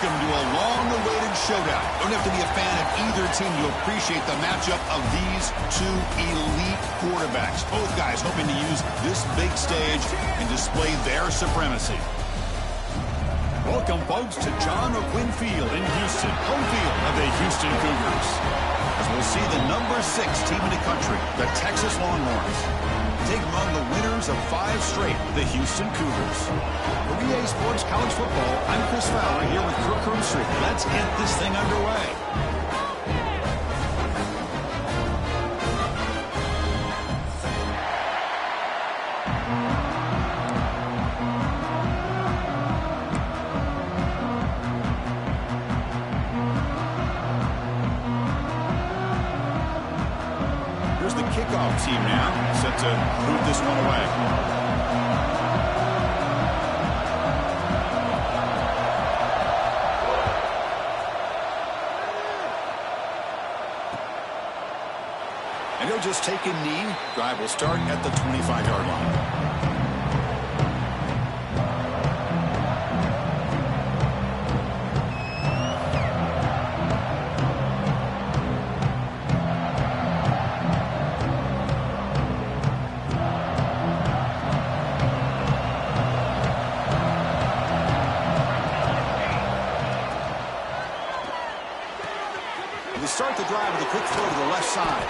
Welcome to a long-awaited showdown. Don't have to be a fan of either team to appreciate the matchup of these two elite quarterbacks. Both guys hoping to use this big stage and display their supremacy. Welcome, folks, to John O'Quinn Field in Houston, home field of the Houston Cougars. As we'll see the number 6 team in the country, the Texas Longhorns, take on the winners of 5 straight, the Houston Cougars. For EA Sports College Football, I'm Chris Fowler here with Kirk Herbstreit. Let's get this thing underway. Here's the kickoff team now, set to move this one away. And he'll just take a knee. Drive will start at the 25-yard line. They start the drive with a quick throw to the left side.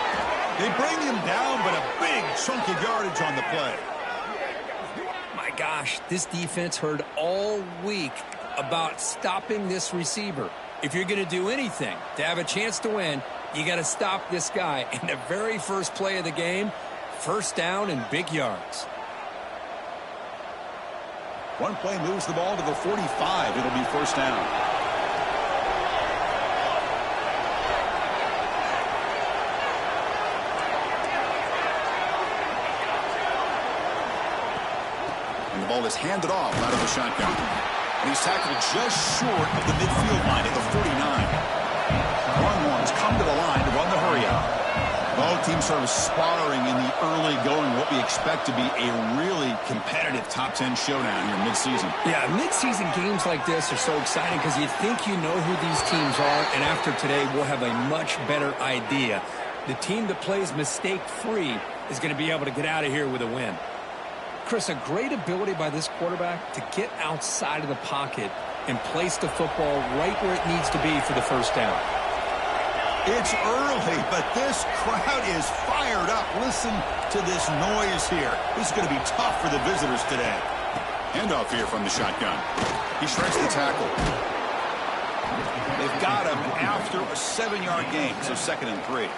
They bring him down, but a big chunk of yardage on the play. My gosh, this defense heard all week about stopping this receiver. If you're going to do anything to have a chance to win, you got to stop this guy. And the very first play of the game, first down and big yards. One play moves the ball to the 45. It'll be first down. And the ball is handed off out of the shotgun. And he's tackled just short of the midfield line at the 49. Longhorns come to the line to run the hurry out. Both teams sort of sparring in the early going, what we expect to be a really competitive top 10 showdown here mid-season. Yeah, mid-season games like this are so exciting because you think you know who these teams are, and after today we'll have a much better idea. The team that plays mistake-free is going to be able to get out of here with a win. Chris, a great ability by this quarterback to get outside of the pocket and place the football right where it needs to be for the first down. It's early, but this crowd is fired up. Listen to this noise here. This is going to be tough for the visitors today. Handoff here from the shotgun. He shreds the tackle. They've got him after a 7-yard gain, so 2nd and 3.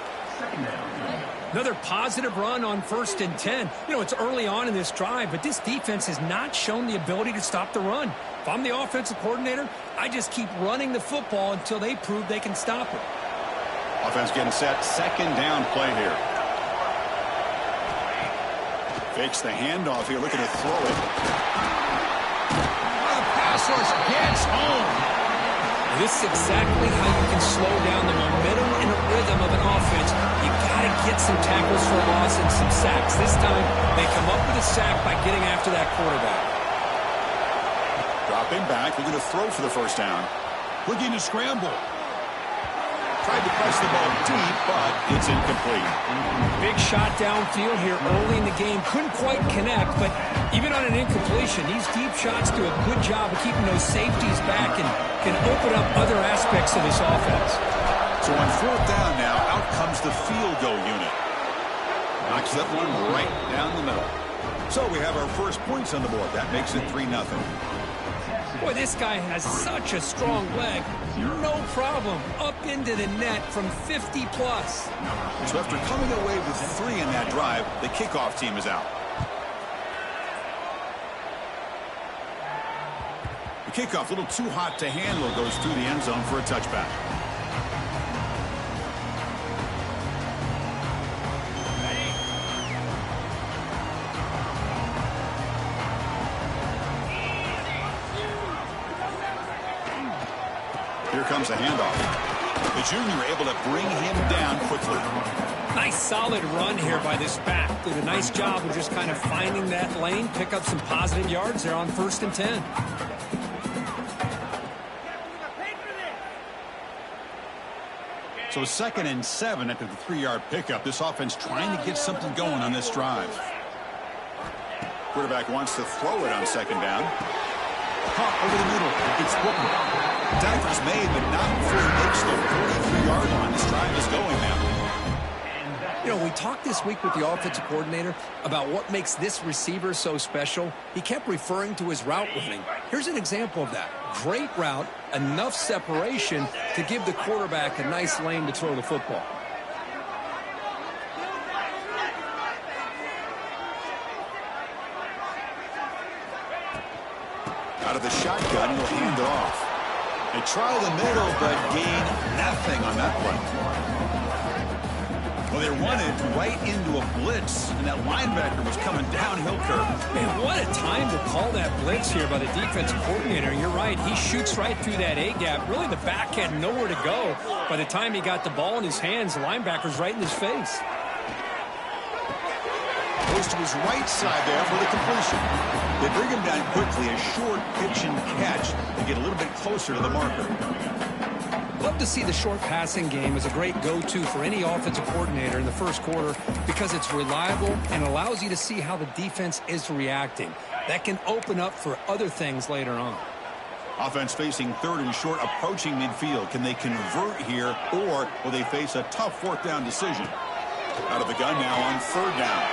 Another positive run on 1st and 10. You know, it's early on in this drive, but this defense has not shown the ability to stop the run. If I'm the offensive coordinator, I just keep running the football until they prove they can stop it. Offense getting set. 2nd down play here. Fakes the handoff here, looking to throw it. The pass rush gets home. This is exactly how you can slow down the momentum and a rhythm of an offense. You got to get some tackles for a loss and some sacks. This time, they come up with a sack by getting after that quarterback. Dropping back, looking to throw for the first down. Looking to scramble. Tried to press the ball deep, but it's incomplete. Big shot downfield here early in the game. Couldn't quite connect, but even on an incompletion, these deep shots do a good job of keeping those safeties back and can open up other aspects of this offense. So on 4th down now, out comes the field goal unit. Knocks that one right down the middle. So we have our first points on the board. That makes it 3-0. Boy, this guy has such a strong leg. No problem. Up into the net from 50+. So after coming away with 3 in that drive, the kickoff team is out. The kickoff, a little too hot to handle, goes through the end zone for a touchback. Here comes the handoff. The junior able to bring him down quickly. Nice solid run here by this back. Did a nice job of just kind of finding that lane, pick up some positive yards there on 1st and 10. So 2nd and 7 after the 3-yard pickup. This offense trying to get something going on this drive. Quarterback wants to throw it on 2nd down. Caught over the middle. It's Booker. Tackle's made, but not before he makes the 43-yard line. This drive is going now. You know, we talked this week with the offensive coordinator about what makes this receiver so special. He kept referring to his route running. Here's an example of that. Great route, enough separation to give the quarterback a nice lane to throw the football. Out of the shotgun, he'll hand it off. They try the middle, but gain nothing on that play. Well, they running right into a blitz, and that linebacker was coming downhill curve. Man, what a time to call that blitz here by the defensive coordinator. You're right. He shoots right through that A-gap. Really, the back had nowhere to go. By the time he got the ball in his hands, the linebacker's right in his face. Goes to his right side there for the completion. They bring him down quickly, a short pitch and catch to get a little bit closer to the marker. Love to see the short passing game as a great go-to for any offensive coordinator in the first quarter because it's reliable and allows you to see how the defense is reacting. That can open up for other things later on. Offense facing 3rd and short, approaching midfield. Can they convert here, or will they face a tough 4th down decision? Out of the gun now on 3rd down.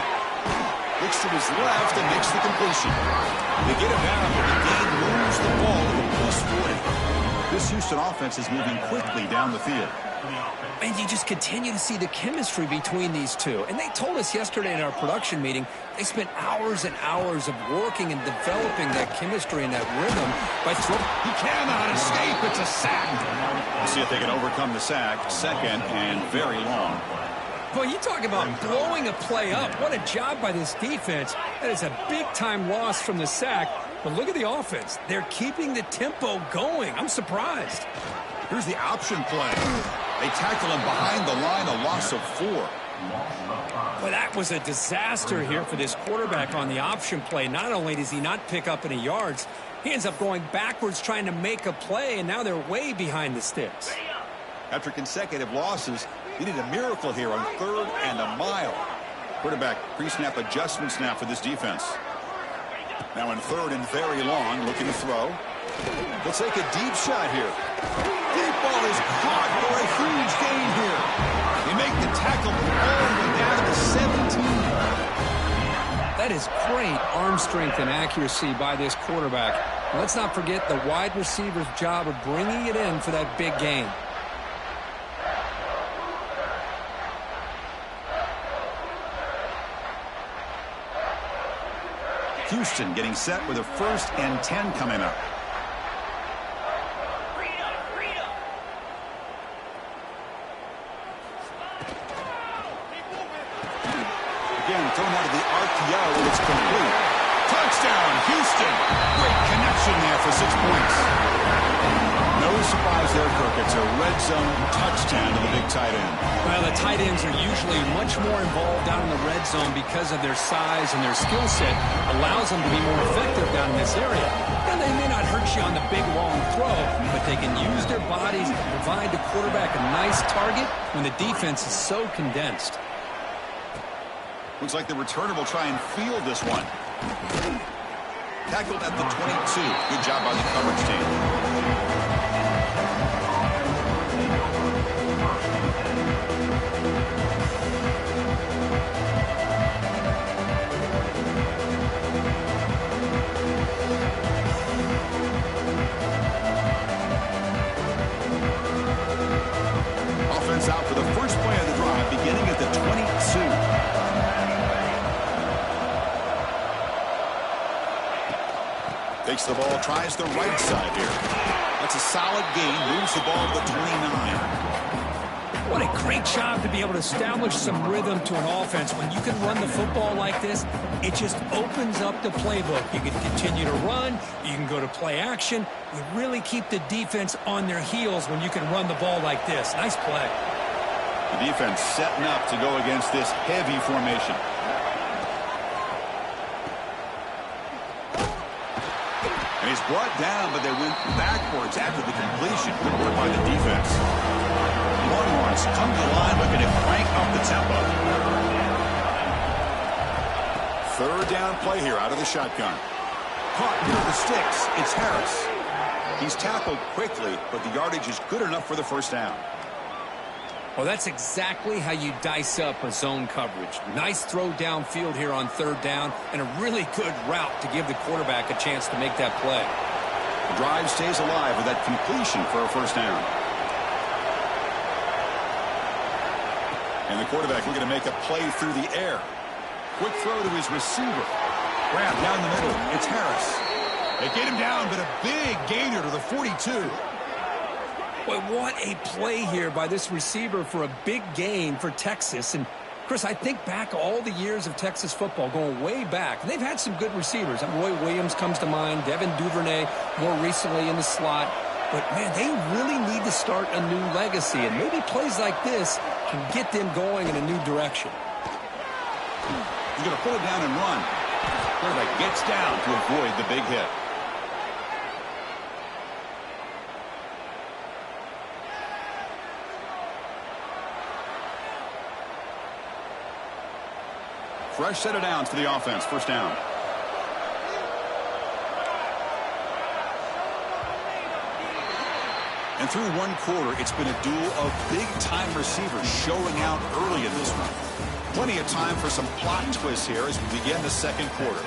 Looks to his left and makes the completion. They get it down, but the game moves the ball to the plus 40. This Houston offense is moving quickly down the field. And you just continue to see the chemistry between these two. And they told us yesterday in our production meeting, they spent hours and hours of working and developing that chemistry and that rhythm by throwing. He cannot escape. It's a sack. We'll see if they can overcome the sack. 2nd and very long. Boy, you talk about blowing a play up. What a job by this defense. That is a big-time loss from the sack. But look at the offense. They're keeping the tempo going. I'm surprised. Here's the option play. They tackle him behind the line, a loss of 4. Well, that was a disaster here for this quarterback on the option play. Not only does he not pick up any yards, he ends up going backwards trying to make a play, and now they're way behind the sticks. After consecutive losses, he did a miracle here on 3rd and a mile. Quarterback pre-snap adjustment snap for this defense. Now in 3rd and very long, looking to throw. They'll take a deep shot here. Deep ball is caught for a huge gain here. They make the tackle all the way down to 17. That is great arm strength and accuracy by this quarterback. Let's not forget the wide receiver's job of bringing it in for that big gain. Houston getting set with a 1st and 10 coming up. Again, thrown out of the RPO, and it's complete. Touchdown, Houston! Great connection there for 6 points. No surprise there, Kirk. It's a red zone touchdown to the big tight end. Well, the tight ends are usually much more involved down in the red zone because of their size and their skill set allows them to be more effective down in this area. And they may not hurt you on the big, long throw, but they can use their bodies to provide the quarterback a nice target when the defense is so condensed. Looks like the returner will try and field this one. Tackled at the 22. Good job by the coverage team. Offense out for the first play of the drive, beginning at the 22. Takes the ball, tries the right side here. That's a solid gain, moves the ball to the 29. What a great job to be able to establish some rhythm to an offense. When you can run the football like this, it just opens up the playbook. You can continue to run. You can go to play action. You really keep the defense on their heels when you can run the ball like this. Nice play. The defense setting up to go against this heavy formation. And He's brought down, but they went backwards after the completion. Good work by the defense. Longhorns come to the line looking to crank up the tempo. Third down play here out of the shotgun. Caught near the sticks. It's Harris. He's tackled quickly, but the yardage is good enough for the first down. Well, that's exactly how you dice up a zone coverage. Nice throw downfield here on third down, and a really good route to give the quarterback a chance to make that play. The drive stays alive with that completion for a first down. And the quarterback looking to make a play through the air. Quick throw to his receiver. Grab down the middle. It's Harris. They get him down, but a big gainer to the 42. Boy, what a play here by this receiver for a big gain for Texas. And, Chris, I think back all the years of Texas football, going way back. And they've had some good receivers. Roy Williams comes to mind, Devin Duvernay more recently in the slot. But, man, they really need to start a new legacy. And maybe plays like this can get them going in a new direction. He's going to pull it down and run. Quarterback gets down to avoid the big hit. Fresh set of downs for the offense. First down. And through one quarter, it's been a duel of big-time receivers showing out early in this one. Plenty of time for some plot twists here as we begin the second quarter.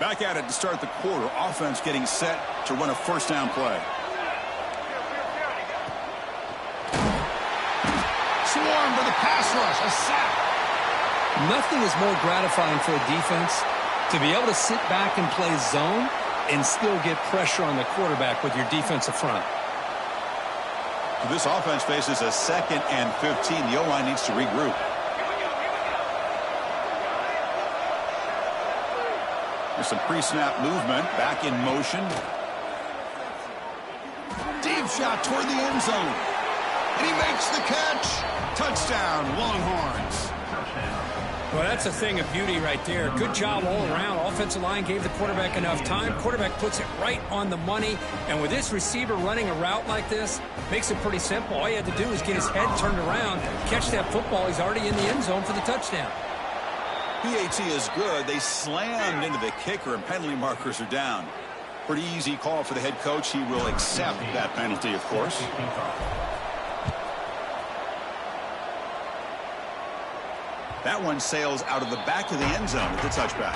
Back at it to start the quarter. Offense getting set to run a first down play. Swarm for the pass rush. A sack. Nothing is more gratifying for a defense to be able to sit back and play zone and still get pressure on the quarterback with your defensive front. This offense faces a 2nd and 15. The O-line needs to regroup. There's some pre-snap movement. Back in motion. Deep shot toward the end zone. And he makes the catch. Touchdown, Longhorns. Well, that's a thing of beauty right there. Good job all around. Offensive line gave the quarterback enough time. Quarterback puts it right on the money. And with this receiver running a route like this, makes it pretty simple. All you had to do is get his head turned around, catch that football. He's already in the end zone for the touchdown. PAT is good. They slammed into the kicker, and penalty markers are down. Pretty easy call for the head coach. He will accept that penalty, of course. That one sails out of the back of the end zone with the touchback.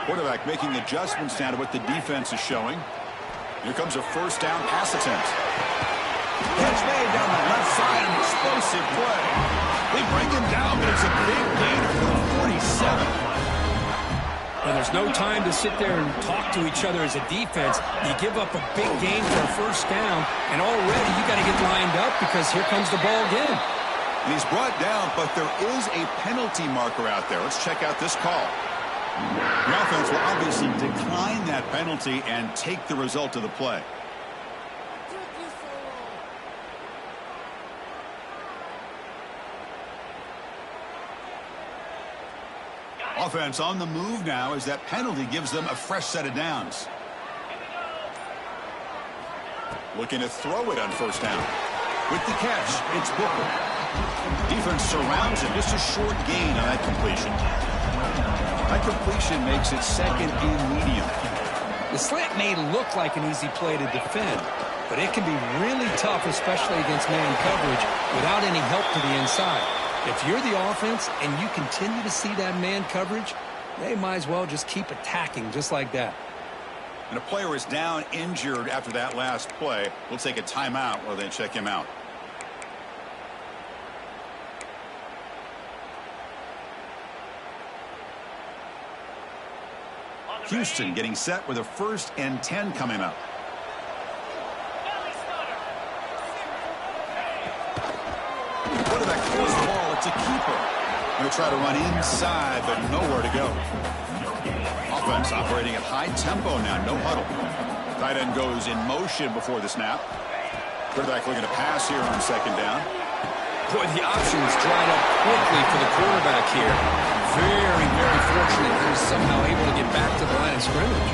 Quarterback making adjustments now to what the defense is showing. Here comes a first down pass attempt. Catch made down the left side, an explosive play. They bring him down, but it's a big gainer for the 47. Well, there's no time to sit there and talk to each other as a defense. You give up a big gain for a first down, and already you got to get lined up because here comes the ball again. And he's brought down, but there is a penalty marker out there. Let's check out this call. The offense will obviously decline that penalty and take the result of the play. Offense on the move now as that penalty gives them a fresh set of downs. Looking to throw it on first down. With the catch, it's Booker. Defense surrounds him. Just a short gain on that completion. That completion makes it 2nd and medium. The slant may look like an easy play to defend, but it can be really tough, especially against man coverage, without any help to the inside. If you're the offense and you continue to see that man coverage, they might as well just keep attacking just like that. And a player is down injured after that last play. We'll take a timeout while they check him out. Houston getting set with a 1st and 10 coming up. Quarterback throws the ball. It's a keeper. Going to try to run inside, but nowhere to go. Offense operating at high tempo now. No huddle. Tight end goes in motion before the snap. Quarterback looking to pass here on 2nd down. Boy, the options dried up quickly for the quarterback here. Very, very fortunate he was somehow able to get back to the line of scrimmage.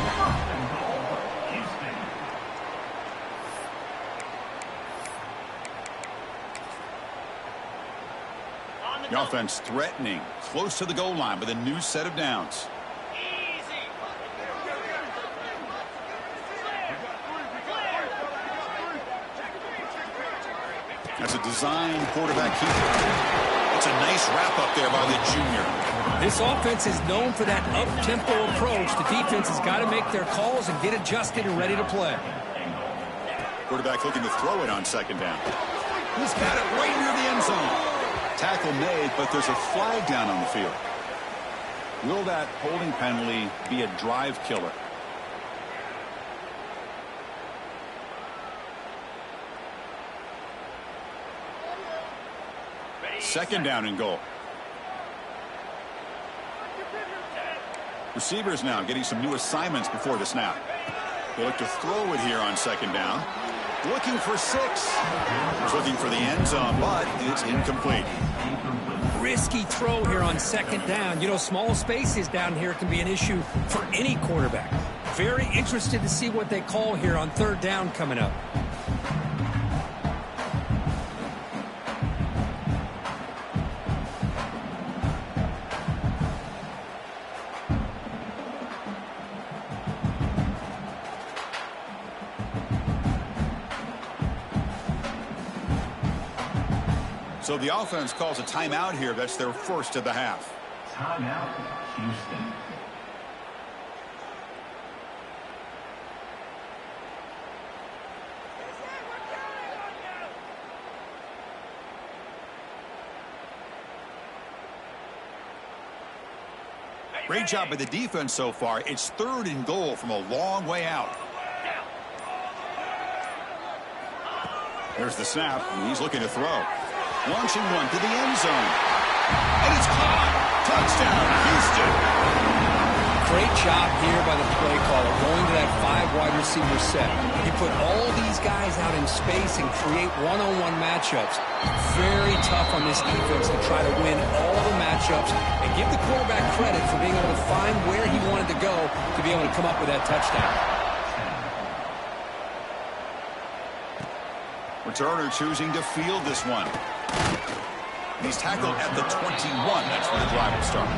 The offense threatening, close to the goal line with a new set of downs. That's a design quarterback keeper. It's a nice wrap-up there by the junior. This offense is known for that up-tempo approach. The defense has got to make their calls and get adjusted and ready to play. Quarterback looking to throw it on 2nd down. He's got it right near the end zone. Tackle made, but there's a flag down on the field. Will that holding penalty be a drive killer? Second down and goal. Receivers now getting some new assignments before the snap. They look to throw it here on 2nd down. Looking for 6. He's looking for the end zone, but it's incomplete. Risky throw here on 2nd down. You know, small spaces down here can be an issue for any quarterback. Very interested to see what they call here on 3rd down coming up. So the offense calls a timeout here. That's their 1st of the half. Timeout, Houston. Great job by the defense so far. It's 3rd and goal from a long way out. There's the snap, and he's looking to throw. Launching one to the end zone. And it's caught. Touchdown, Houston. Great job here by the play caller, going to that 5 wide receiver set. He put all these guys out in space and create one-on-one matchups. Very tough on this defense to try to win all the matchups and give the quarterback credit for being able to find where he wanted to go to be able to come up with that touchdown. Returner choosing to field this one. He's tackled at the 21. That's where the drive will start.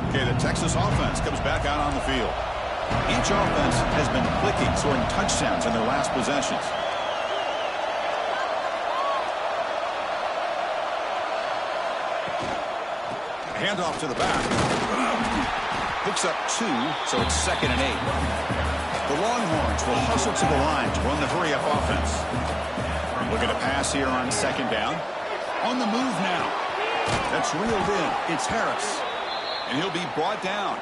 Okay, the Texas offense comes back out on the field. Each offense has been clicking, scoring touchdowns in their last possessions. Handoff to the back. Picks up 2, so it's 2nd and 8. The Longhorns will hustle to the line to run the hurry-up offense. Looking to pass here on 2nd down. On the move now. That's reeled in. It's Harris. And he'll be brought down.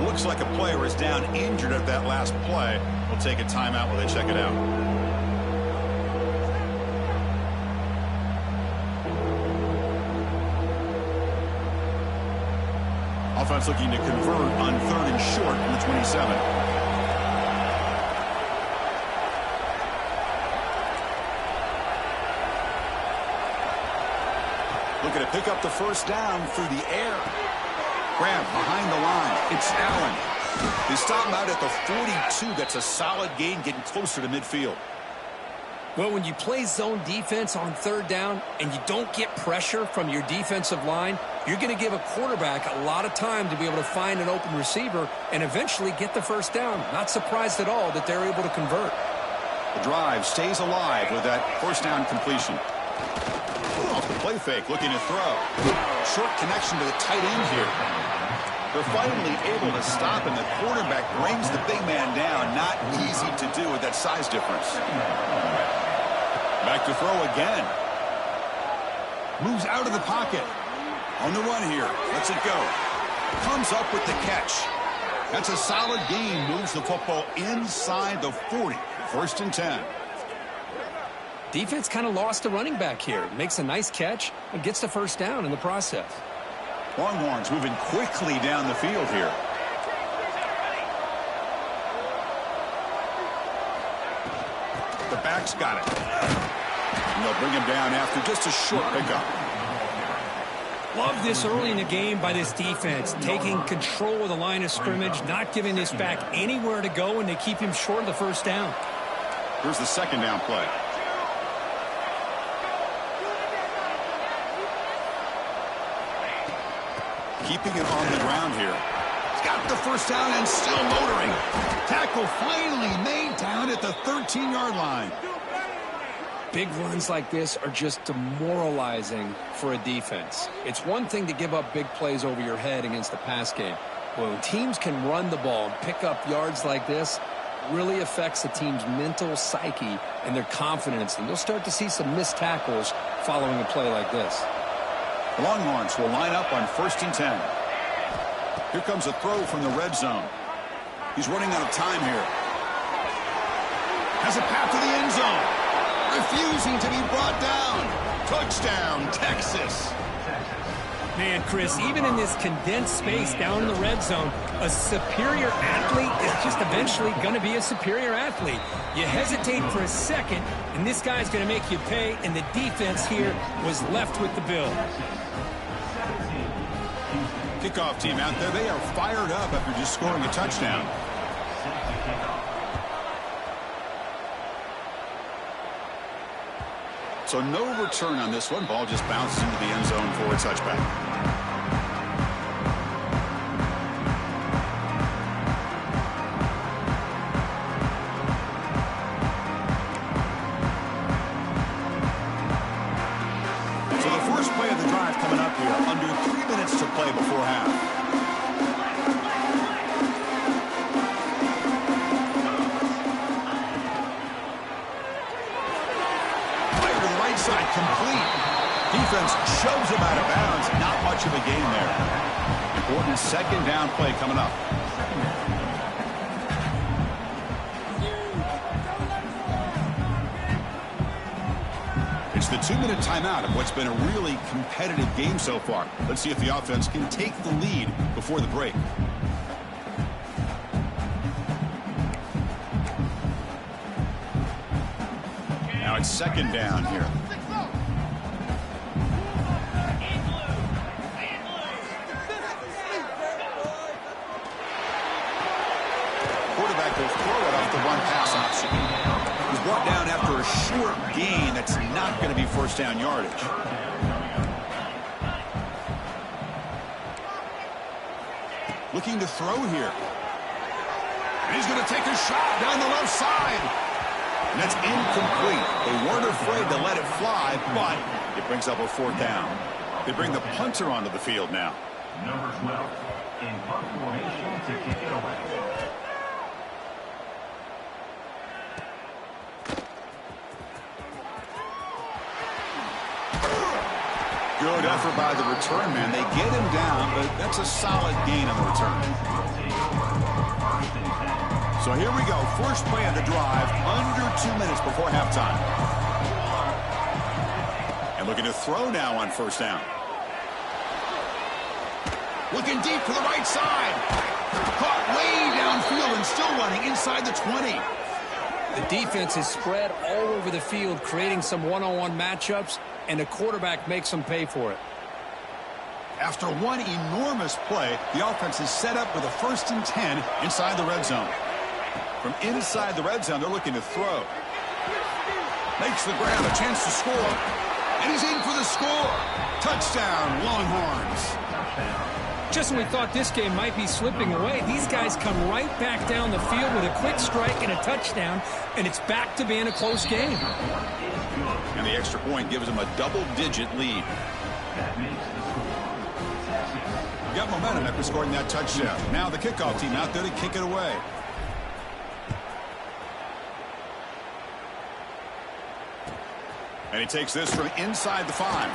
Looks like a player is down injured at that last play. We'll take a timeout while they check it out. Offense looking to convert on 3rd and short from the 27. Looking to pick up the 1st down through the air. Grab behind the line. It's Allen. They stop him out at the 42. That's a solid gain, getting closer to midfield. Well, when you play zone defense on 3rd down and you don't get pressure from your defensive line, you're going to give a quarterback a lot of time to be able to find an open receiver and eventually get the 1st down. Not surprised at all that they're able to convert. The drive stays alive with that 1st down completion. Off the play fake, looking to throw. Short connection to the tight end here. They're finally able to stop, and the quarterback brings the big man down. Not easy to do with that size difference. Back to throw again. Moves out of the pocket. On the run here. Lets it go. Comes up with the catch. That's a solid gain. Moves the football inside the 40. 1st and 10. Defense kind of lost a running back here. Makes a nice catch and gets the 1st down in the process. Longhorns moving quickly down the field here. The back's got it. And they'll bring him down after just a short pickup. Love this early in the game by this defense. Taking control of the line of scrimmage, not giving this back anywhere to go, and they keep him short of the 1st down. Here's the 2nd down play. Keeping it on the ground here. He's got the 1st down and still motoring. Tackle finally made down at the 13-yard line. Big runs like this are just demoralizing for a defense. It's one thing to give up big plays over your head against the pass game. But when teams can run the ball and pick up yards like this, it really affects the team's mental psyche and their confidence. And you'll start to see some missed tackles following a play like this. The Longhorns will line up on 1st and 10. Here comes a throw from the red zone. He's running out of time here. Has a path to the end zone. Refusing to be brought down. Touchdown, Texas. Man, Chris, even in this condensed space down in the red zone, a superior athlete is just eventually going to be a superior athlete. You hesitate for a second, and this guy's going to make you pay, and the defense here was left with the bill. Kickoff team out there. They are fired up after just scoring a touchdown. So no return on this one. Ball just bounces into the end zone for a touchback. So the first play of the drive coming up here. Under 3 minutes to play before half. Side complete. Defense shoves him out of bounds. Not much of a gain there. Important 2nd down play coming up. It's the 2-minute timeout of what's been a really competitive game so far. Let's see if the offense can take the lead before the break. Now it's 2nd down here. Quarterback will throw it off the one-pass option. He's brought down after a short gain that's not going to be 1st down yardage. Looking to throw here. And he's going to take a shot down the left side. And that's incomplete. They weren't afraid to let it fly, but it brings up a 4th down. They bring the punter onto the field now. Number 12 in punt formation to kick it away. Good effort by the return man. They get him down, but that's a solid gain on the return. So here we go. First play of the drive, under 2 minutes before halftime. And looking to throw now on 1st down. Looking deep to the right side. Caught way downfield and still running inside the 20. The defense is spread all over the field, creating some one-on-one matchups, and the quarterback makes them pay for it. After one enormous play, the offense is set up with a 1st and 10 inside the red zone. From inside the red zone, they're looking to throw. Makes the grab, a chance to score. And he's in for the score. Touchdown, Longhorns. Just when we thought this game might be slipping away, these guys come right back down the field with a quick strike and a touchdown, and it's back to being a close game. And the extra point gives them a double-digit lead. That makes the score Texas Got momentum after scoring that touchdown. Now the kickoff team out there to kick it away. And he takes this from inside the 5.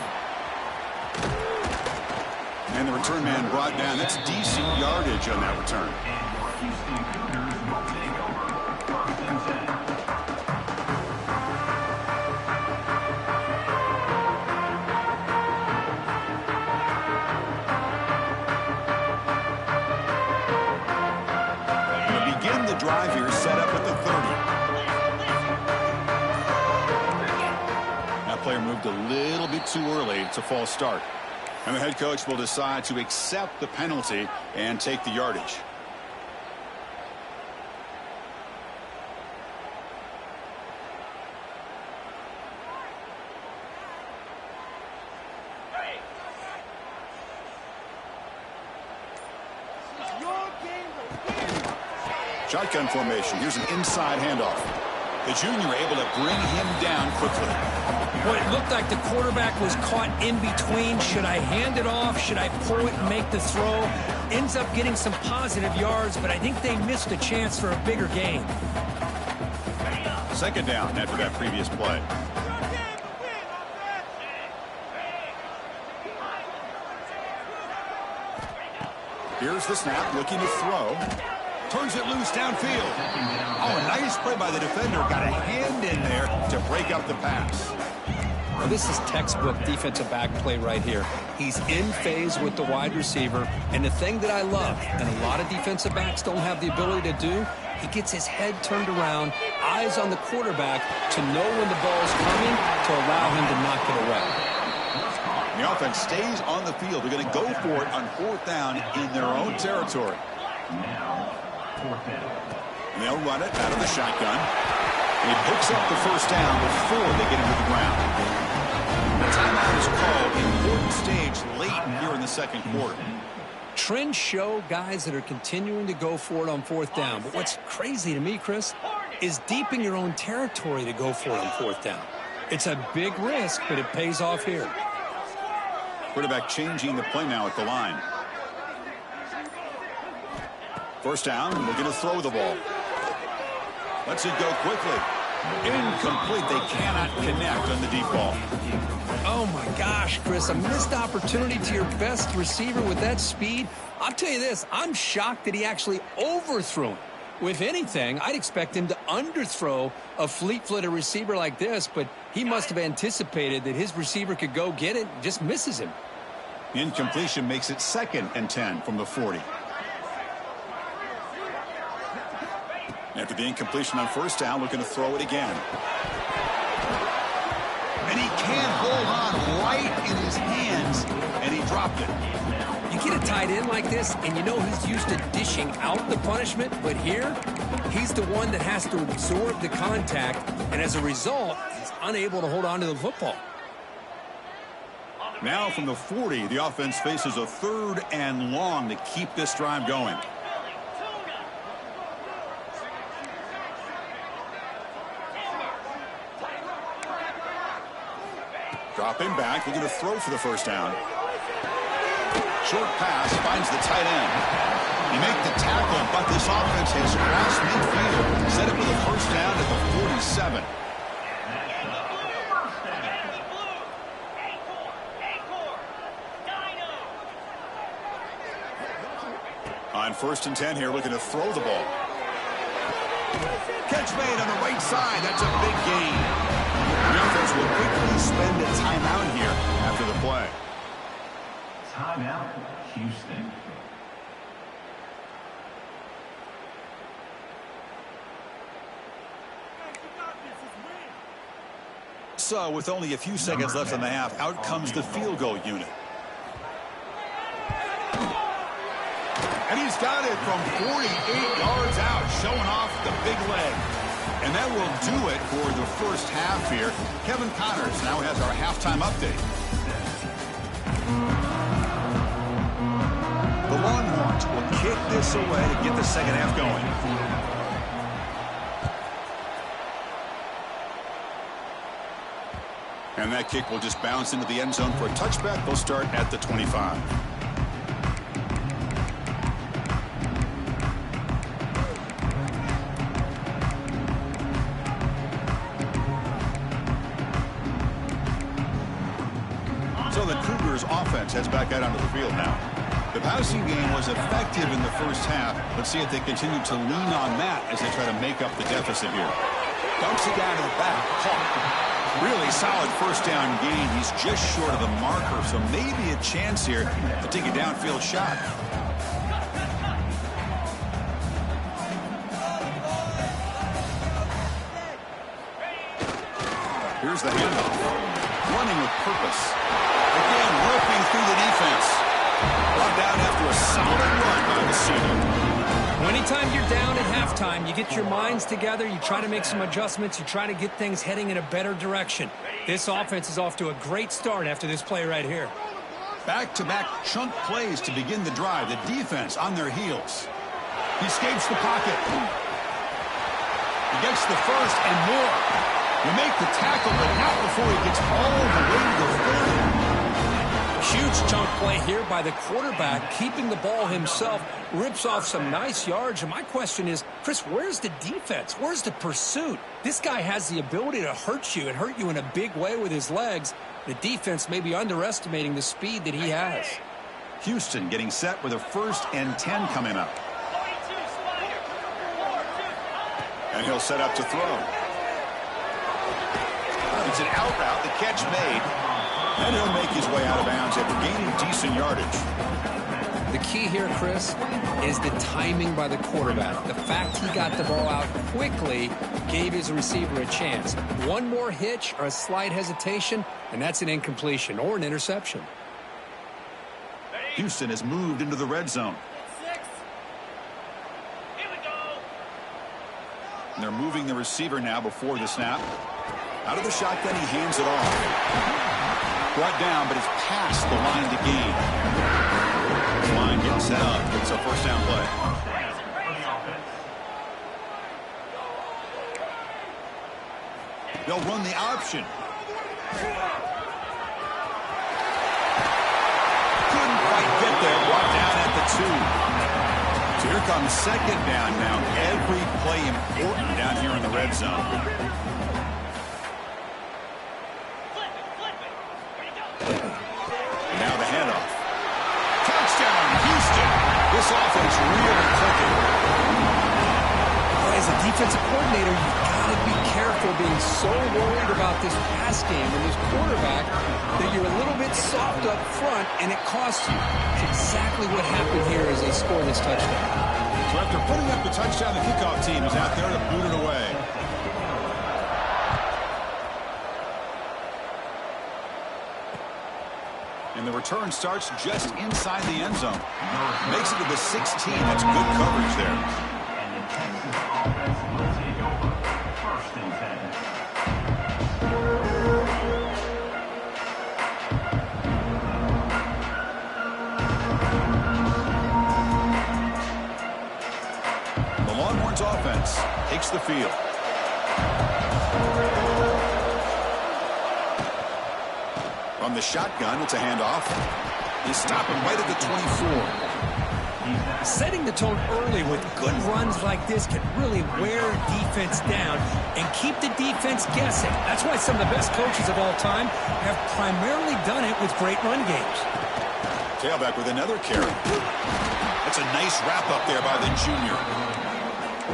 And the return man brought down. That's decent yardage on that return. Houston Cougars will take over 1st and 10. Begin the drive here, set up at the 30. That player moved a little bit too early. It's a false start. And the head coach will decide to accept the penalty and take the yardage. Shotgun formation. Here's an inside handoff. The junior able to bring him down quickly. Well, it looked like the quarterback was caught in between. Should I hand it off? Should I pull it and make the throw? Ends up getting some positive yards, but I think they missed a chance for a bigger gain. 2nd down after that previous play. Here's the snap, looking to throw. Turns it loose downfield. Oh, a nice play by the defender. Got a hand in there to break up the pass. Well, this is textbook defensive back play right here. He's in phase with the wide receiver. And the thing that I love, and a lot of defensive backs don't have the ability to do, he gets his head turned around, eyes on the quarterback to know when the ball's coming to allow him to knock it away. The offense stays on the field. They're going to go for it on 4th down in their own territory. Now, 4th down. And they'll run it out of the shotgun. And he picks up the 1st down before they get him to the ground. The timeout is called. Important stage late here in the 2nd quarter. Trends show guys that are continuing to go for it on 4th down. But what's crazy to me, Chris, is deep in your own territory to go for it on 4th down. It's a big risk, but it pays off here. Quarterback changing the play now at the line. 1st down, looking to throw the ball. Lets it go quickly. Incomplete. They cannot connect on the deep ball. Oh, my gosh, Chris, a missed opportunity to your best receiver with that speed. I'll tell you this, I'm shocked that he actually overthrew him. If anything, I'd expect him to underthrow a fleet-footed receiver like this, but he must have anticipated that his receiver could go get it and just misses him. Incompletion makes it 2nd and 10 from the 40. After the incompletion on 1st down, looking to throw it again. And he can't hold on right in his hands, and he dropped it. You get a tight end like this, and you know he's used to dishing out the punishment, but here, he's the one that has to absorb the contact, and as a result, he's unable to hold on to the football. Now from the 40, the offense faces a 3rd and long to keep this drive going. Dropping back, looking to throw for the 1st down. Short pass, finds the tight end. He make the tackle, but this offense has crossed midfield. Set it for the 1st down at the 47. On 1st and 10 here, looking to throw the ball. Catch made on the right side. That's a big gain. The offense will quickly spend a timeout here after the play. Timeout, Houston. So with only a few seconds left in the half, out comes the field goal unit. And he's got it from 48 yards out, showing off the big leg. And that will do it for the 1st half here. Kevin Connors now has our halftime update. The Longhorns will kick this away to get the 2nd half going. And that kick will just bounce into the end zone for a touchback. They'll start at the 25. So the Cougars offense heads back out onto the field now. The passing game was effective in the first half. Let's see if they continue to lean on that as they try to make up the deficit here. Dumps it down to the back. Hawk. Really solid first down gain. He's just short of the marker, so maybe a chance here to take a downfield shot. Here's the handoff. Running with purpose. Again, working through the defense. Brought down after a solid run by the Messina. Anytime you're down at halftime, you get your minds together, you try to make some adjustments, you try to get things heading in a better direction. This offense is off to a great start after this play right here. Back-to-back chunk plays to begin the drive. The defense on their heels. He escapes the pocket. He gets the first and more. We make the tackle, but not before he gets all the way to the 40. Huge chunk play here by the quarterback, keeping the ball himself, rips off some nice yards. And my question is, Chris, where's the defense? Where's the pursuit? This guy has the ability to hurt you and hurt you in a big way with his legs. The defense may be underestimating the speed that he has. Houston getting set with a 1st and 10 coming up. And he'll set up to throw. It's an out route, the catch made. And he'll make his way out of bounds after gaining decent yardage. The key here, Chris, is the timing by the quarterback. The fact he got the ball out quickly gave his receiver a chance. One more hitch or a slight hesitation, and that's an incompletion or an interception. Houston has moved into the red zone. And they're moving the receiver now before the snap. Out of the shotgun, he hands it off. Brought down, but it's past the line to gain. The line getting set up. It's a first down play. They'll run the option. Couldn't quite get there. Brought down at the 2. So here comes second down now. Every play important down here in the red zone. Now the handoff. Touchdown, Houston. This offense really clicking. As a defensive coordinator, you've got to be careful being so worried about this pass game and this quarterback that you're a little bit soft up front and it costs you. It's exactly what happened here as they score this touchdown. So after putting up the touchdown, the kickoff team is out there to boot it away. And the return starts just inside the end zone. Makes it to the 16. That's good coverage there. And the Texas offense will take over 1st and 10. The Longhorns offense takes the field. From the shotgun, it's a handoff. They stop him right at the 24. Setting the tone early with good runs like this can really wear defense down and keep the defense guessing. That's why some of the best coaches of all time have primarily done it with great run games. Tailback with another carry. That's a nice wrap up there by the junior.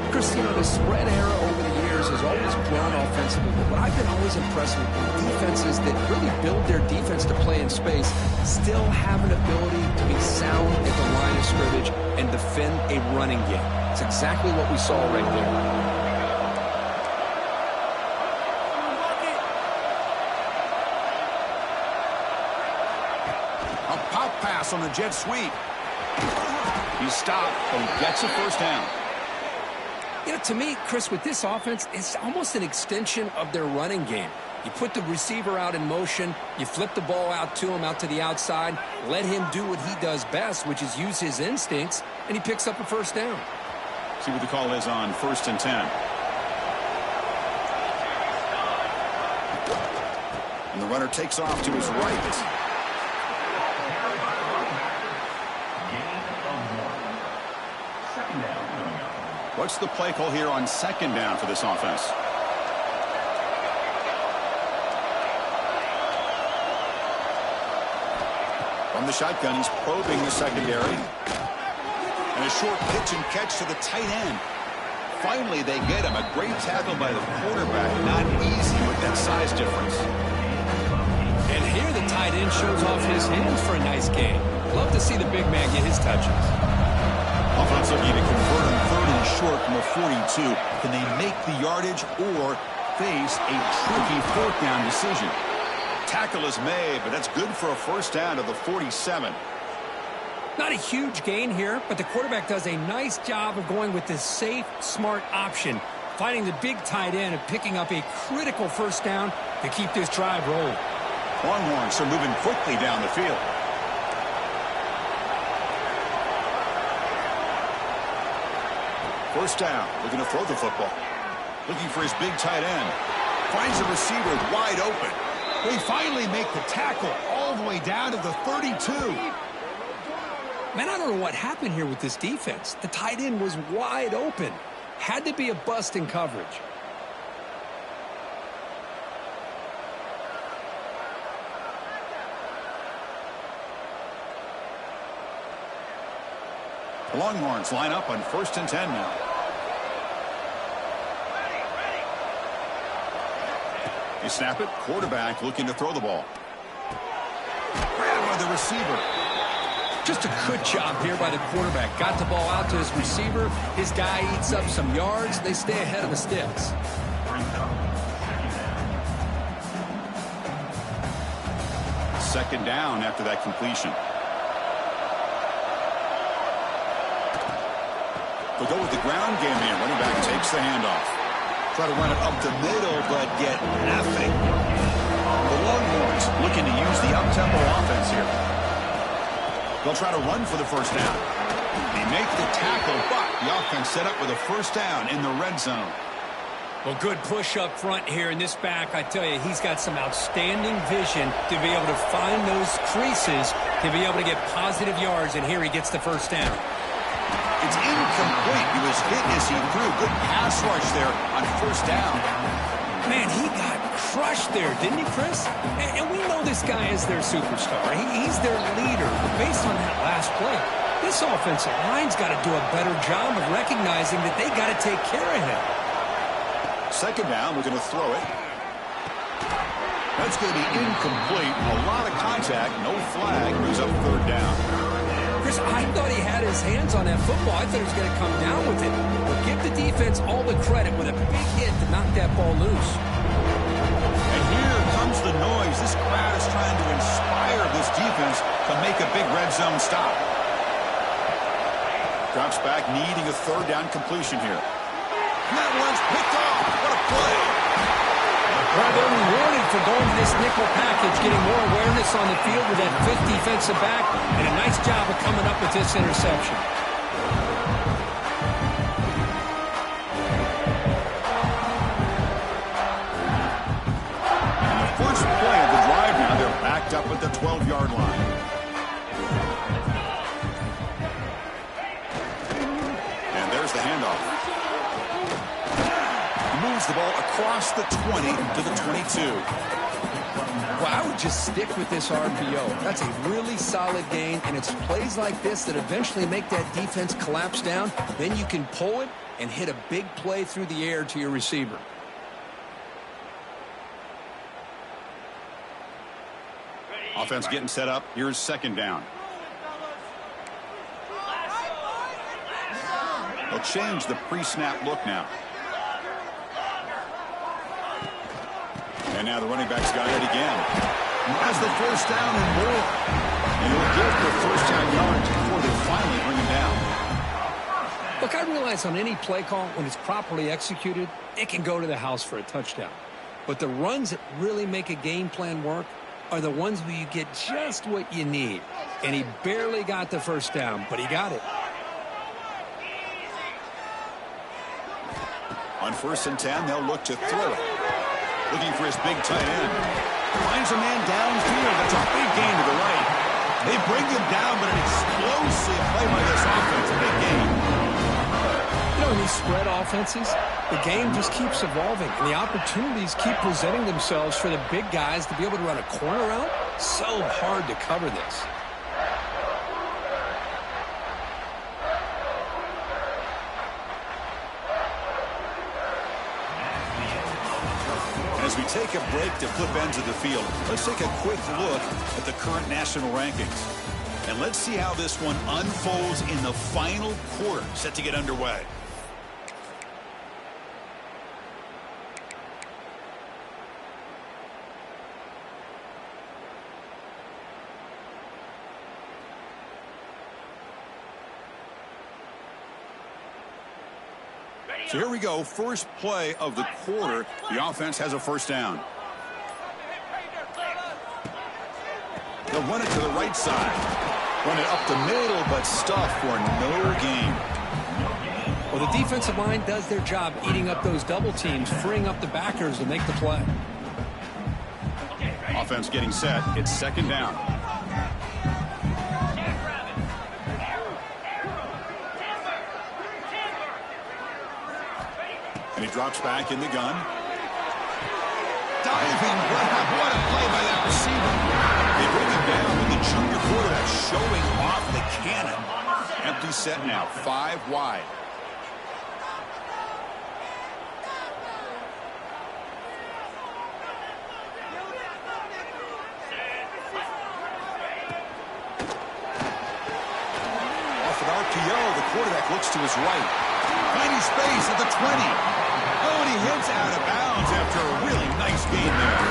Chris, the spread era over the years has always grown offensively, but what I've been always impressed with defenses that really build their defense to play in space still have an ability to be sound at the line of scrimmage and defend a running game. It's exactly what we saw right there. A pop pass on the jet sweep. He's stopped, but he gets a first down. To me, Chris, with this offense, it's almost an extension of their running game. You put the receiver out in motion, you flip the ball out to him, out to the outside, let him do what he does best, which is use his instincts, and he picks up a first down. See what the call is on 1st and 10. And the runner takes off to his right. What's the play call here on 2nd down for this offense? From the shotgun, he's probing the secondary. And a short pitch and catch to the tight end. Finally, they get him. A great tackle by the quarterback. Not easy with that size difference. And here the tight end shows off his hands for a nice gain. Love to see the big man get his touches. Offense looking to convert on 3rd and short from the 42. Can they make the yardage or face a tricky 4th down decision? Tackle is made, but that's good for a first down to the 47. Not a huge gain here, but the quarterback does a nice job of going with this safe, smart option, finding the big tight end and picking up a critical first down to keep this drive rolling. Longhorns are moving quickly down the field. First down, looking to throw the football. Looking for his big tight end. Finds a receiver wide open. They finally make the tackle all the way down to the 32. Man, I don't know what happened here with this defense. The tight end was wide open. Had to be a bust in coverage. The Longhorns line up on 1st and 10 now. They snap it. Quarterback looking to throw the ball. Grab by the receiver. Just a good job here by the quarterback. Got the ball out to his receiver. His guy eats up some yards. They stay ahead of the sticks. Second down after that completion. They'll go with the ground game here. Running back takes the handoff. Try to run it up the middle, but get nothing. The Longhorns looking to use the up-tempo offense here. They'll try to run for the first down. They make the tackle, but the offense set up with a first down in the red zone. Well, good push up front here in this back. I tell you, he's got some outstanding vision to be able to find those creases, to be able to get positive yards, and here he gets the first down. It's incomplete. He was hit as he threw. Good pass rush there on first down. Man, he got crushed there, didn't he, Chris? And we know this guy is their superstar. He's their leader. But based on that last play, this offensive line's got to do a better job of recognizing that they got to take care of him. Second down, we're going to throw it. That's going to be incomplete. A lot of contact, no flag, brings up 3rd down. Chris, I thought he had his hands on that football. I thought he was going to come down with it. But give the defense all the credit with a big hit to knock that ball loose. And here comes the noise. This crowd is trying to inspire this defense to make a big red zone stop. Drops back, needing a 3rd down completion here. And that one's picked off. What a play. Well, they're rewarded for going to this nickel package, getting more awareness on the field with that 5th defensive back, and a nice job of coming up with this interception. And the first play of the drive now, they're backed up at the 12-yard line. And there's the handoff. Moves the ball across the 20 to the 22. Well, I would just stick with this RPO. That's a really solid gain, and it's plays like this that eventually make that defense collapse down. Then you can pull it and hit a big play through the air to your receiver. Offense getting set up. Here's second down. They'll change the pre-snap look now. And now the running back's got it again. Has the first down and more. And he'll get the first down yards before they finally bring him down. Look, I realize on any play call, when it's properly executed, it can go to the house for a touchdown. But the runs that really make a game plan work are the ones where you get just what you need. And he barely got the first down, but he got it. On 1st and 10, they'll look to throw it. Looking for his big tight end. Finds a man downfield. That's a big gain to the right. They bring him down, but an explosive play by this offense. Big gain. You know, in these spread offenses, the game just keeps evolving, and the opportunities keep presenting themselves for the big guys to be able to run a corner out. So hard to cover this. As we take a break to flip ends of the field, let's take a quick look at the current national rankings. And let's see how this one unfolds in the final quarter, set to get underway. So here we go, first play of the quarter. The offense has a first down. They'll run it to the right side. Run it up the middle, but stuff for no gain. Well, the defensive line does their job eating up those double teams, freeing up the backers to make the play. Offense getting set. It's second down. And he drops back in the gun. Diving. What a play by that receiver. They bring him down with the junior quarterback showing off the cannon. Empty set now, 5 wide. Off an RPO, the quarterback looks to his right. Finding space at the 20. Oh, and he hits out of bounds after a really nice gain there.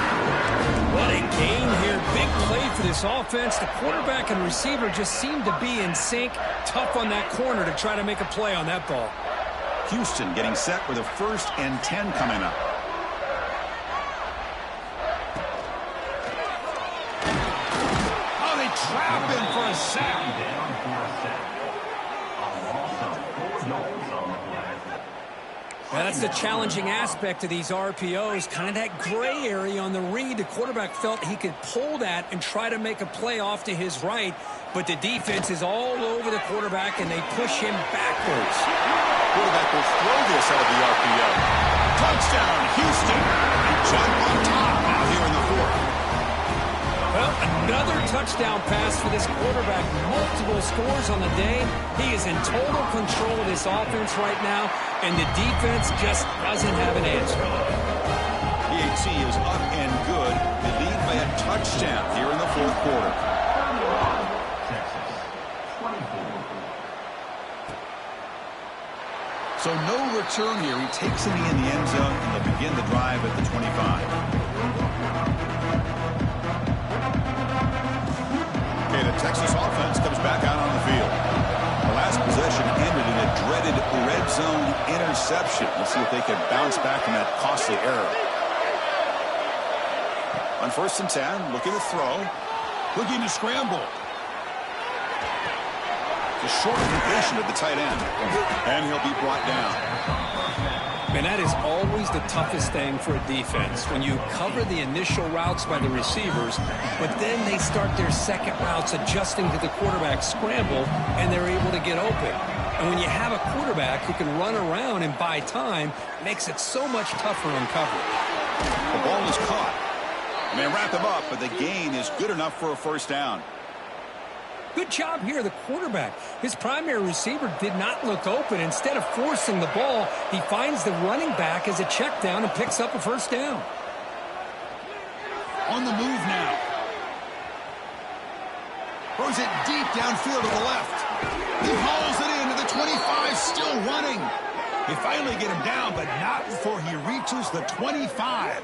What a gain here. Big play for this offense. The quarterback and receiver just seem to be in sync. Tough on that corner to try to make a play on that ball. Houston getting set with a 1st and 10 coming up. Oh, they trap him for a sack. Down for a sack. A loss of 4 yards on the play. Now, that's the challenging aspect of these RPOs, kind of that gray area on the read. The quarterback felt he could pull that and try to make a play off to his right, but the defense is all over the quarterback, and they push him backwards. Quarterback will throw this out of the RPO. Touchdown, Houston. They jump on top now here in the 4th. Well, another touchdown pass for this quarterback. Multiple scores on the day. He is in total control of this offense right now, and the defense just doesn't have an answer. PAT is up and good. They lead by a touchdown here in the 4th quarter. Texas, 24. So no return here. He takes it in the end zone, and they'll begin the drive at the 25. Okay, the Texas offense comes back out on the field. The last possession ended in a dreaded red zone interception. Let's see if they can bounce back from that costly error. On 1st and 10, looking to throw. Looking to scramble. The short completion of the tight end. And he'll be brought down. Man, that is always the toughest thing for a defense, when you cover the initial routes by the receivers, but then they start their second routes adjusting to the quarterback scramble, and they're able to get open. And when you have a quarterback who can run around and buy time, it makes it so much tougher on coverage. The ball is caught. And they wrap him up, but the gain is good enough for a first down. Good job here, the quarterback. His primary receiver did not look open. Instead of forcing the ball, he finds the running back as a check down and picks up a first down. On the move now. Throws it deep downfield to the left. He hauls it into the 25, still running. They finally get him down, but not before he reaches the 25.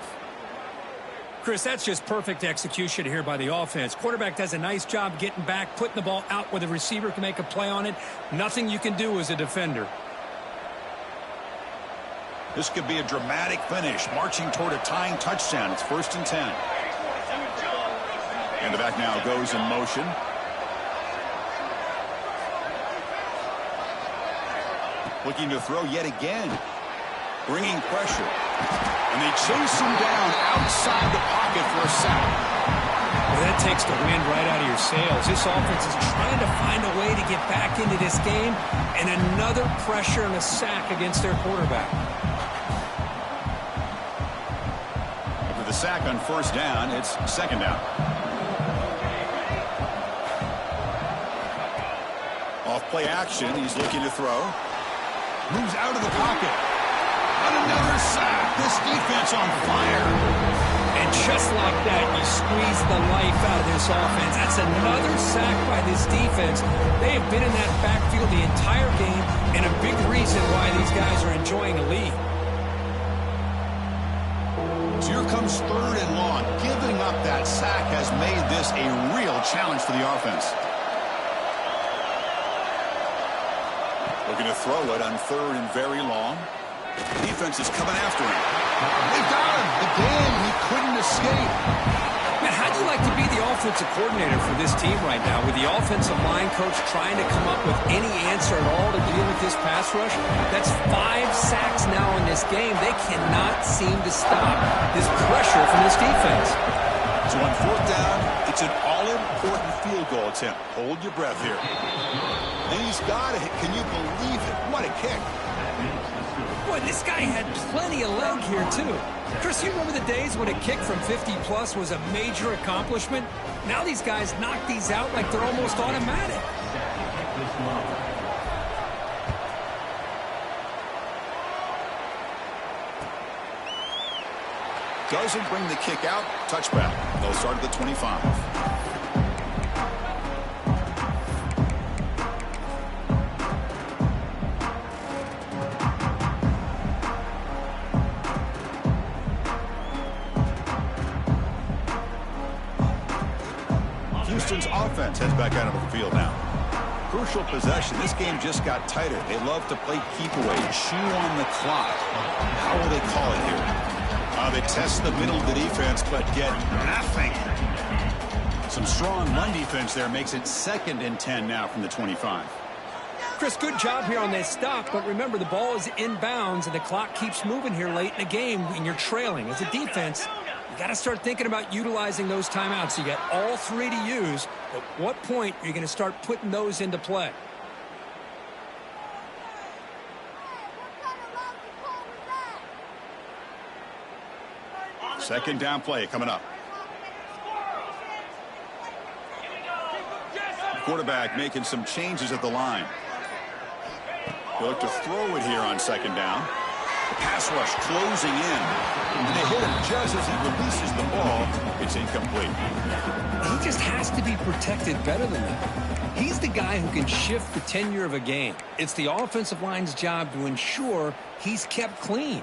Chris, that's just perfect execution here by the offense. Quarterback does a nice job getting back, putting the ball out where the receiver can make a play on it. Nothing you can do as a defender. This could be a dramatic finish, marching toward a tying touchdown. It's 1st and 10. And the back now goes in motion. Looking to throw yet again. Bringing pressure. And they chase him down outside the pocket for a sack. Well, that takes the wind right out of your sails. This offense is trying to find a way to get back into this game, and another pressure and a sack against their quarterback. After the sack on 1st down, it's 2nd down. Off play action, he's looking to throw. Moves out of the pocket. about another sack? This defense on fire. And just like that, you squeeze the life out of this offense. That's another sack by this defense. They have been in that backfield the entire game, and a big reason why these guys are enjoying a lead. So here comes 3rd and long. Giving up that sack has made this a real challenge for the offense. Looking to throw it on 3rd and very long. Defense is coming after him. They've got him. Again, he couldn't escape. Man, how'd you like to be the offensive coordinator for this team right now with the offensive line coach trying to come up with any answer at all to deal with this pass rush? That's 5 sacks now in this game. They cannot seem to stop this pressure from this defense. So on 4th down, it's an all-important field goal attempt. Hold your breath here. And he's got it. Can you believe it? What a kick. Boy, this guy had plenty of leg here, too. Chris, you remember the days when a kick from 50-plus was a major accomplishment? Now these guys knock these out like they're almost automatic. Doesn't bring the kick out. Touchback. They'll start at the 25. Houston's offense heads back out onto the field now. Crucial possession. This game just got tighter. They love to play keep away, chew on the clock. How will they call it here? They test the middle of the defense, but get nothing. Some strong run defense there makes it 2nd and 10 now from the 25. Chris, good job here on this stop, but remember the ball is inbounds and the clock keeps moving here late in the game and you're trailing. As a defense, you got to start thinking about utilizing those timeouts. You got all 3 to use. At what point are you going to start putting those into play? Second down play coming up. Quarterback making some changes at the line. He'll look to throw it here on 2nd down. The pass rush closing in. And they hit him just as he releases the ball. It's incomplete. He just has to be protected better than that. He's the guy who can shift the tenure of a game. It's the offensive line's job to ensure he's kept clean.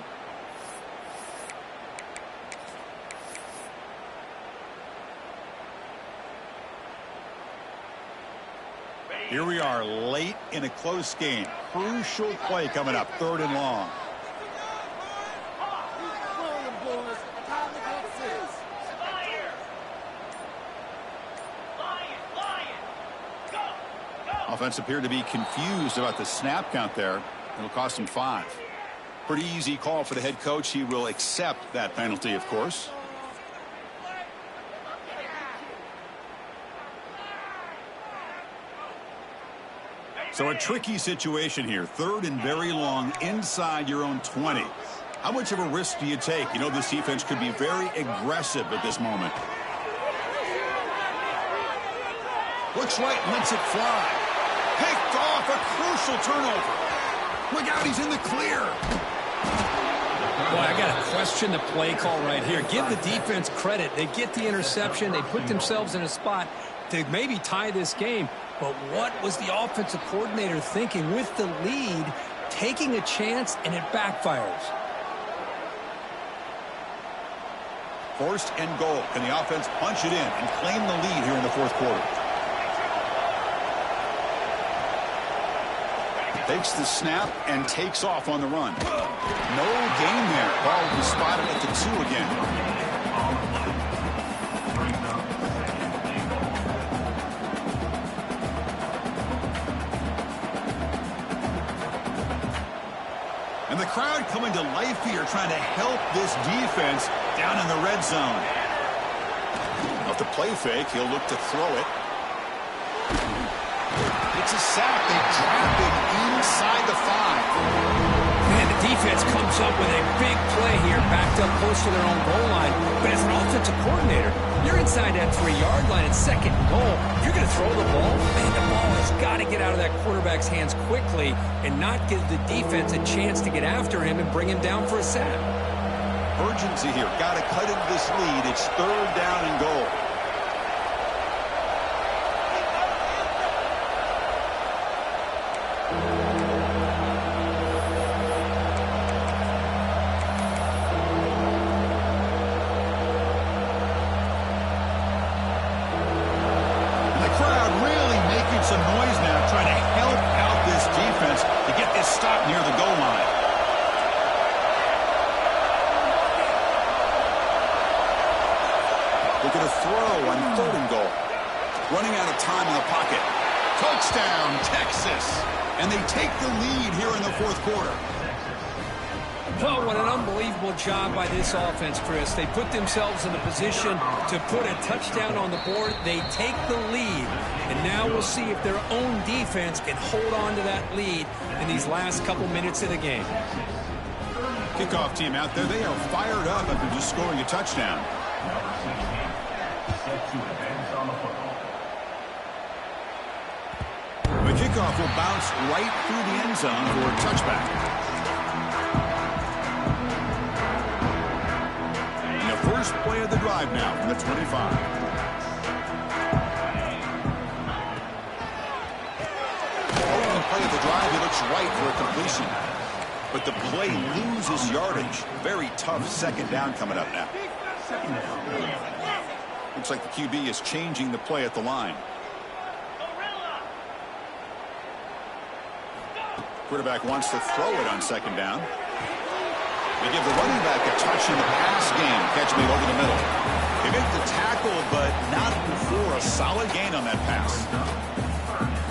Here we are late in a close game. Crucial play coming up. 3rd and long. Offense appeared to be confused about the snap count there. It'll cost him 5. Pretty easy call for the head coach. He will accept that penalty, of course. So a tricky situation here. 3rd and very long inside your own 20. How much of a risk do you take? You know this defense could be very aggressive at this moment. Looks right, lets it fly. Picked off, a crucial turnover. Look out, he's in the clear. Boy, I got to question the play call right here. Give the defense credit. They get the interception. They put themselves in a spot to maybe tie this game. But what was the offensive coordinator thinking with the lead, taking a chance, and it backfires? 1st and goal. Can the offense punch it in and claim the lead here in the 4th quarter? Takes the snap and takes off on the run. No gain there. Ball will be spotted at the 2 again. And the crowd coming to life here, trying to help this defense down in the red zone. Off the play fake, he'll look to throw it. It's a sack. They trapped him inside the 5. Man, the defense comes up with a big play here, backed up close to their own goal line. But as an offensive coordinator, you're inside that 3-yard line at second and goal. You're going to throw the ball. Man, the ball has got to get out of that quarterback's hands quickly and not give the defense a chance to get after him and bring him down for a sack. Urgency here. Got to cut into this lead. It's 3rd down and goal. Some noise now, trying to help out this defense to get this stop near the goal line. Looking to throw on 3rd and goal. Running out of time in the pocket. Touchdown, Texas. And they take the lead here in the 4th quarter. Oh, what an unbelievable job by this offense, Chris. They put themselves in a position to put a touchdown on the board. They take the lead, and now we'll see if their own defense can hold on to that lead in these last couple minutes of the game. Kickoff team out there, they are fired up after just scoring a touchdown. The kickoff will bounce right through the end zone for a touchback. First play of the drive now from the 25. Following the play of the drive, he looks right for a completion. But the play loses yardage. Very tough 2nd down coming up now. Looks like the QB is changing the play at the line. Quarterback wants to throw it on 2nd down. They give the running back a touch in the pass game. Catch made over the middle. They make the tackle, but not before a solid gain on that pass.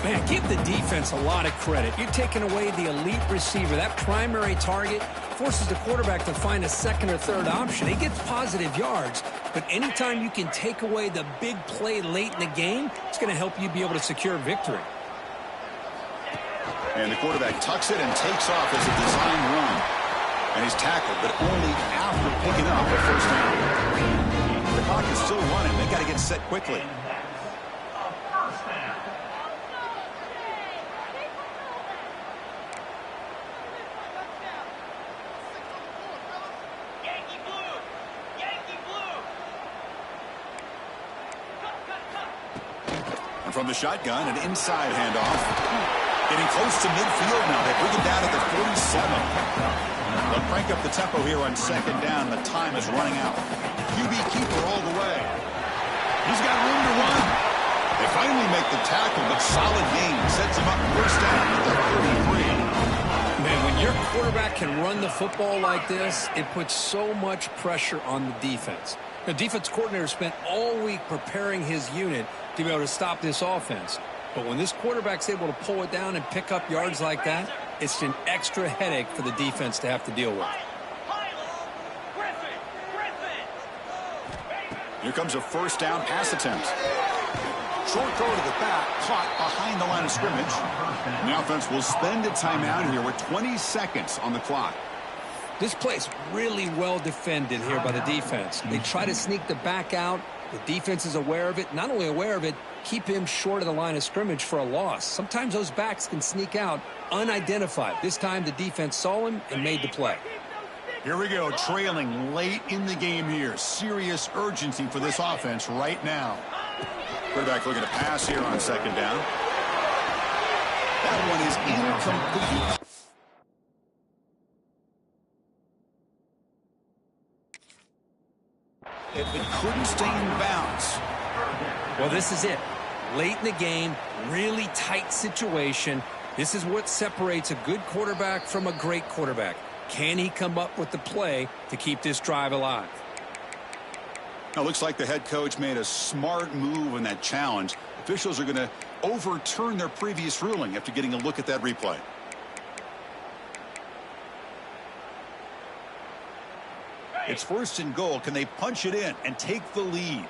Man, give the defense a lot of credit. You're taking away the elite receiver. That primary target forces the quarterback to find a 2nd or 3rd option. He gets positive yards, but anytime you can take away the big play late in the game, it's going to help you be able to secure victory. And the quarterback tucks it and takes off as a design run. And he's tackled, but only after picking up a 1st down. The clock is still running. They got to get set quickly. And from the shotgun, an inside handoff. Getting close to midfield now. They bring it down at the 47. They'll crank up the tempo here on 2nd down. The time is running out. QB keeper all the way. He's got room to run. They finally make the tackle, but solid gain. Sets him up 1st down at the 33. Man, when your quarterback can run the football like this, it puts so much pressure on the defense. The defense coordinator spent all week preparing his unit to be able to stop this offense. But when this quarterback's able to pull it down and pick up yards like that, it's an extra headache for the defense to have to deal with. Here comes a 1st down pass attempt. Short throw to the back, caught behind the line of scrimmage. And the offense will spend a timeout here with 20 seconds on the clock. This play's really well defended here by the defense. They try to sneak the back out. The defense is aware of it. Not only aware of it, keep him short of the line of scrimmage for a loss. Sometimes those backs can sneak out unidentified. This time the defense saw him and made the play. Here we go, trailing late in the game here. Serious urgency for this offense right now. Quarterback looking to pass here on 2nd down. That one is incomplete. It couldn't stay in bounds. Well, this is it. Late in the game, really tight situation. This is what separates a good quarterback from a great quarterback. Can he come up with the play to keep this drive alive? Now, looks like the head coach made a smart move in that challenge. Officials are going to overturn their previous ruling after getting a look at that replay. It's 1st and goal. Can they punch it in and take the lead?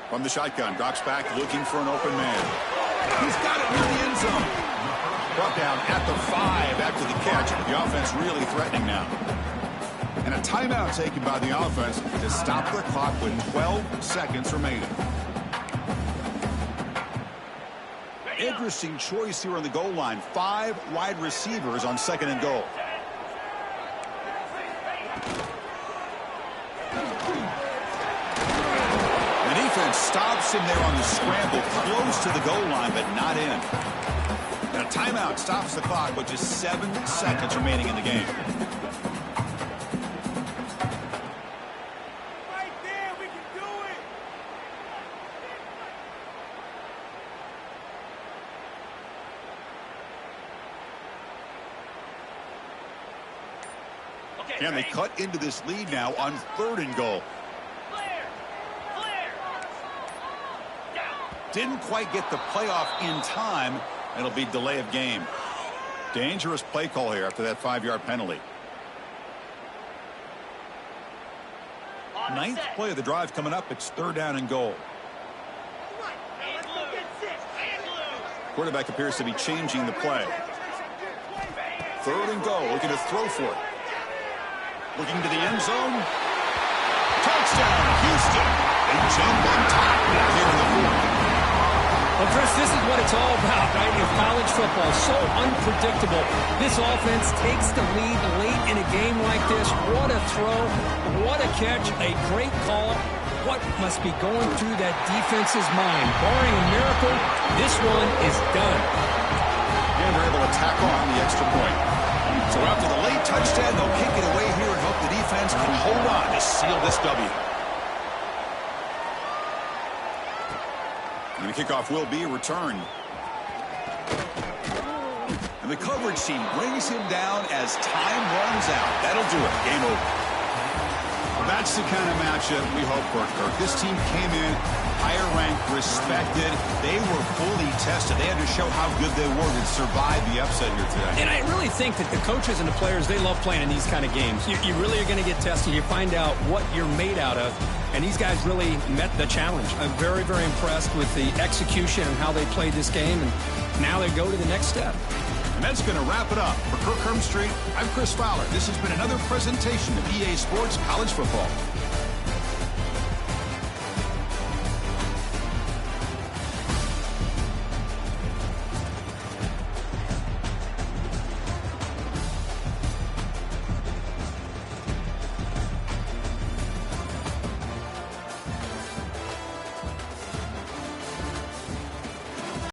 From the shotgun, drops back looking for an open man. He's got it near the end zone. Brought down at the 5 after the catch. The offense really threatening now. And a timeout taken by the offense to stop the clock with 12 seconds remaining. Interesting choice here on the goal line. 5 wide receivers on 2nd and goal. The defense stops him there on the scramble, close to the goal line, but not in. And a timeout stops the clock with just 7 seconds remaining in the game. Right there, we can do it. Okay, and they cut into this lead now on 3rd and goal. Didn't quite get the playoff in time. It'll be delay of game. Dangerous play call here after that 5-yard penalty. 9th play of the drive coming up. It's 3rd down and goal. Quarterback appears to be changing the play. 3rd and goal. Looking to throw for it. Looking to the end zone. Touchdown, Houston. They jump on top here in the 4th. Well, Chris, this is what it's all about, right? In college football, so unpredictable. This offense takes the lead late in a game like this. What a throw. What a catch. A great call. What must be going through that defense's mind? Barring a miracle, this one is done. And they're able to tack on the extra point. So after the late touchdown, they'll kick it away here and hope the defense can hold on to seal this W. And the kickoff will be returned. And the coverage team brings him down as time runs out. That'll do it. Game over. Well, that's the kind of matchup we hope for, Kirk. This team came in higher ranked, respected. They were fully tested. They had to show how good they were to survive the upset here today. And I really think that the coaches and the players, they love playing in these kind of games. You really are going to get tested. You find out what you're made out of. And these guys really met the challenge. I'm very, very impressed with the execution and how they played this game. And now they go to the next step. And that's going to wrap it up. For Kirk Herbstreit, I'm Chris Fowler. This has been another presentation of EA Sports College Football.